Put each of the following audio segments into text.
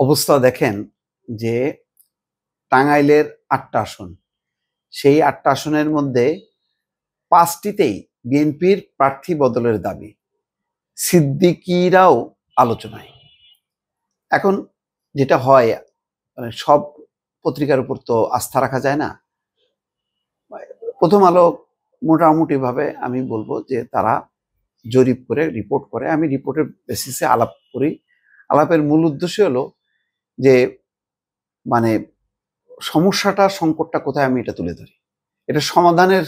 অবস্থা দেখেন যে টাঙ্গাইলের ৮টা আসন, সেই ৮টা আসনের মধ্যে ৫টিতেই বিএনপির প্রার্থী বদলের দাবি, সিদ্দিকীরাও আলোচনায়। এখন যেটা হয়, মানে সব পত্রিকার উপর তো আস্থা রাখা যায় না। প্রথম আলো মোটামুটি ভাবে আমি বলবো যে তারা জরিপ করে রিপোর্ট করে, আমি রিপোর্টের বেসিসে আলাপ করি। আলাপের মূল উদ্দেশ্য হলো যে মানে সমস্যাটা, সংকটটা কোথায় আমি এটা তুলে ধরি। এটা সমাধানের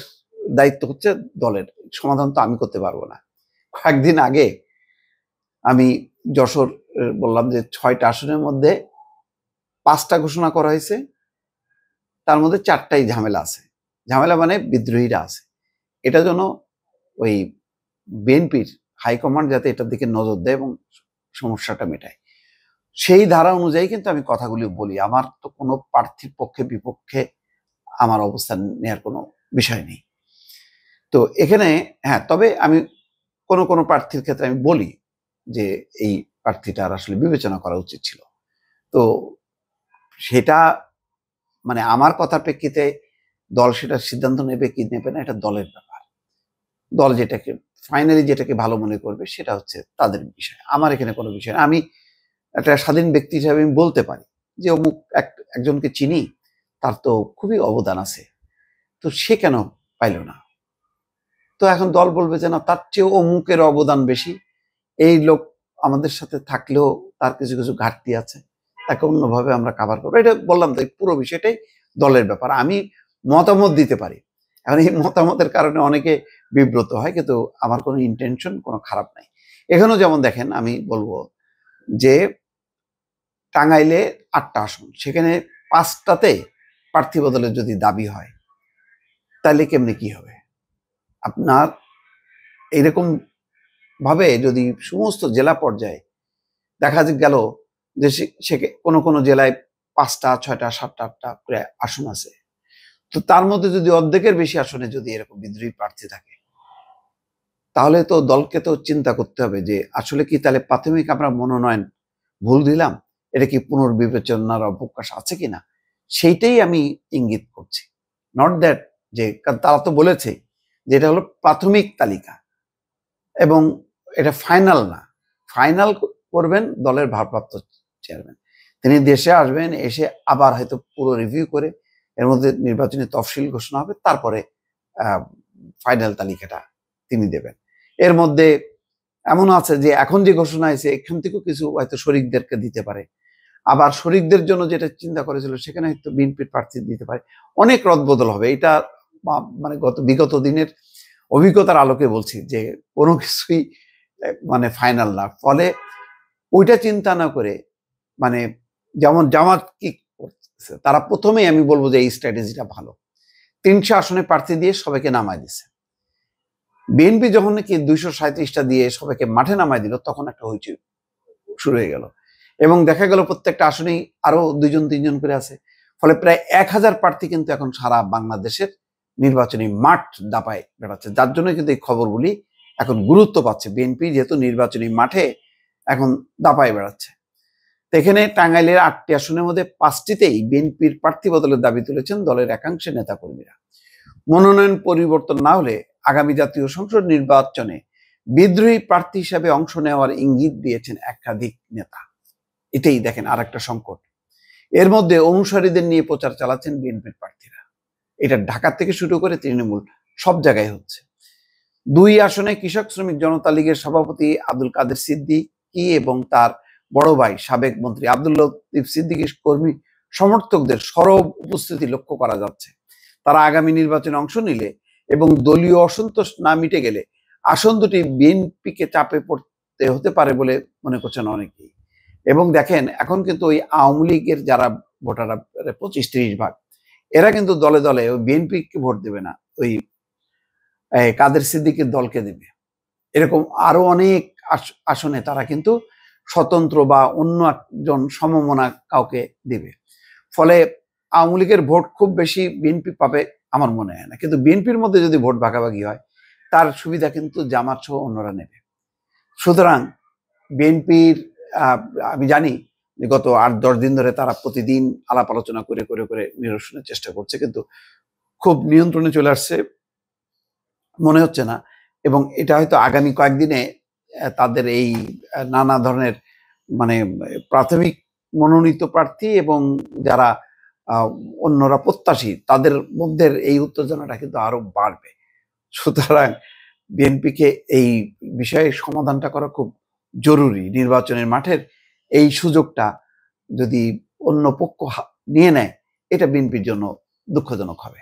দায়িত্ব হচ্ছে দলের, সমাধান তো আমি করতে পারবো না। কয়েকদিন আগে আমি যশোর বললাম যে ৬টা আসনের মধ্যে ৫টা ঘোষণা করা হয়েছে, তার মধ্যে ৪টাই ঝামেলা আছে। ঝামেলা মানে বিদ্রোহীরা আছে। এটা যেন ওই বিএনপির হাইকমান্ড যাতে এটার দিকে নজর দেয় এবং সমস্যাটা মেটায়, সেই ধারা অনুযায়ী কিন্তু আমি কথাগুলি বলি। আমার তো কোনো প্রার্থীর পক্ষে বিপক্ষে আমার অবস্থান নেওয়ার কোনো বিষয় নেই। তো এখানে হ্যাঁ, তবে আমি কোনো প্রার্থীর ক্ষেত্রে আমি বলি যে এই প্রার্থীটার আসলে বিবেচনা করা উচিত ছিল। তো সেটা মানে আমার কথার প্রেক্ষিতে দল সেটা সিদ্ধান্ত নেবে কি নেবে না, এটা দলের ব্যাপার। দল যেটাকে ফাইনালি যেটাকে ভালো মনে করবে সেটা হচ্ছে তাদের বিষয়, আমার এখানে কোনো বিষয় না। আমি একটা স্বাধীন ব্যক্তি হিসাবে আমি বলতে পারি যে অমুক একজনকে চিনি, তার তো খুবই অবদান আছে, তো সে কেন পাইল না। তো এখন দল বলবে যে না, তার চেয়ে অমুকের অবদান বেশি, এই লোক আমাদের সাথে থাকলেও তার কিছু কিছু ঘাটতি আছে, তাকে অন্যভাবে আমরা কাভার করবো। এটা বললাম তো, পুরো বিষয়টাই দলের ব্যাপার। আমি মতামত দিতে পারি। এখন এই মতামতের কারণে অনেকে বিব্রত হয়, কিন্তু আমার কোনো ইন্টেনশন কোনো খারাপ নাই। এখানেও যেমন দেখেন, আমি বলবো যে টাঙ্গাইলে ৮টা আসন, সেখানে ৫টাতে প্রার্থী বদলের যদি দাবি হয়, তাহলে কেমনি কি হবে? আপনার এইরকম ভাবে যদি সমস্ত জেলা পর্যায়ে দেখা গেল যে সে কোনো জেলায় ৫টা ৬টা ৭টা ৮টা করে আসন আছে, তো তার মধ্যে যদি অর্ধেকের বেশি আসনে যদি এরকম বিদ্রোহী প্রার্থী থাকে, তাহলে তো দলকে তো চিন্তা করতে হবে যে আসলে কি তাহলে প্রাথমিক আমরা মনোনয়ন ভুল দিলাম, এটা কি পুনর্বিবেচনার অবকাশ আছে কিনা, সেইটাই আমি ইঙ্গিত করছি। নট দ্যাট যে তারা তো বলেছে যে এটা হলো প্রাথমিক তালিকা এবং এটা ফাইনাল না। ফাইনাল করবেন দলের ভারপ্রাপ্ত চেয়ারম্যান, তিনি দেশে আসবেন, এসে আবার হয়তো পুরো রিভিউ করে এর মধ্যে নির্বাচনী তফসিল ঘোষণা হবে, তারপরে ফাইনাল তালিকাটা তিনি দেবেন। এর মধ্যে এমন আছে যে এখন যে ঘোষণা হয়েছে এখান থেকেও কিছু হয়তো শরিকদেরকে দিতে পারে, আবার শরিকদের জন্য যেটা চিন্তা করেছিল সেখানে হয়তো বিএনপির প্রার্থী দিতে পারে। অনেক রদবদল হবে। এটা মানে বিগত দিনের অভিজ্ঞতার আলোকে বলছি যে কোনো কিছুই মানে ফাইনাল না। ফলে ওইটা চিন্তা না করে, মানে যেমন জামাত কি করছে, তারা প্রথমেই আমি বলবো যে এই স্ট্র্যাটেজিটা ভালো, ৩০০ আসনে প্রার্থী দিয়ে সবাইকে নামায় দিছে। বিএনপি যখন নাকি ২৩৭টা দিয়ে সবাইকে মাঠে নামায় দিল, তখন একটা হইচই শুরু হয়ে গেল এবং দেখা গেল প্রত্যেকটা আসনেই আরো ২জন ৩জন করে আছে। ফলে প্রায় ১,০০০ প্রার্থী কিন্তু এখন সারা বাংলাদেশের নির্বাচনী মাঠ দাপায় বেড়াচ্ছে, যার জন্য কিন্তু এই খবরগুলি এখন গুরুত্ব পাচ্ছে। বিএনপি যেহেতু নির্বাচনী মাঠে এখন দাপায় বেড়াচ্ছে। এখানে টাঙ্গাইলের ৮টি আসনের মধ্যে ৫টিতেই বিএনপির প্রার্থী বদলের দাবি তুলেছেন দলের একাংশের নেতাকর্মীরা। মনোনয়ন পরিবর্তন না হলে আগামী জাতীয় সংসদ নির্বাচনে বিদ্রোহী প্রার্থী হিসাবে অংশ নেওয়ার ইঙ্গিত দিয়েছেন একাধিক নেতা। এটাই দেখেন আর একটা সংকট। এর মধ্যে অনুসারীদের নিয়ে প্রচার চালাচ্ছেন বিএনপির প্রার্থীরা। এটা ঢাকা থেকে শুরু করে তৃণমূল সব জায়গায় হচ্ছে। ২ আসনে কৃষক শ্রমিক জনতা লীগের সভাপতি আব্দুল কাদের সিদ্দিকী এবং তার বড় ভাই সাবেক মন্ত্রী আব্দুল লতিফ সিদ্দিকীর কর্মী সমর্থকদের সরব উপস্থিতি লক্ষ্য করা যাচ্ছে। তারা আগামী নির্বাচনে অংশ নিলে এবং দলীয় অসন্তোষ না মিটে গেলে আসন দুটি বিএনপিকে চাপে পড়তে হতে পারে বলে মনে করছেন অনেকেই। এবং দেখেন এখন কিন্তু ওই আওয়ামী লীগের যারা ভোটাররা ২৫-৩০ ভাগ, এরা কিন্তু দলে দলে ওই বিএনপিকে ভোট দেবে না, ওই কাদের সিদ্দিকীর দলকে দেবে। এরকম আরো অনেক আসনে তারা কিন্তু স্বতন্ত্র বা অন্য একজন সমমনা কাউকে দেবে। ফলে আওয়ামী লীগের ভোট খুব বেশি বিএনপি পাবে আমার মনে হয় না, কিন্তু বিএনপির মধ্যে যদি ভোট ভাগাভাগি হয় তার সুবিধা কিন্তু জামাত সহ অন্যরা নেবে। সুতরাং বিএনপির আমি জানি যে গত ৮-১০ দিন ধরে তারা প্রতিদিন আলাপ আলোচনা করে করে করে নিরসনের চেষ্টা করছে, কিন্তু খুব নিয়ন্ত্রণে চলে আসছে মনে হচ্ছে না। এবং এটা হয়তো আগামী কয়েকদিনে তাদের এই নানা ধরনের মানে প্রাথমিক মনোনীত প্রার্থী এবং যারা অন্যরা প্রত্যাশী তাদের মধ্যে এই উত্তেজনাটা কিন্তু আরো বাড়বে। সুতরাং বিএনপিকে এই বিষয়ে সমাধানটা করা খুব জরুরি। নির্বাচনের মাঠের এই সুযোগটা যদি অন্য পক্ষ নিয়ে নেয়, এটা বিএনপির জন্য দুঃখজনক হবে।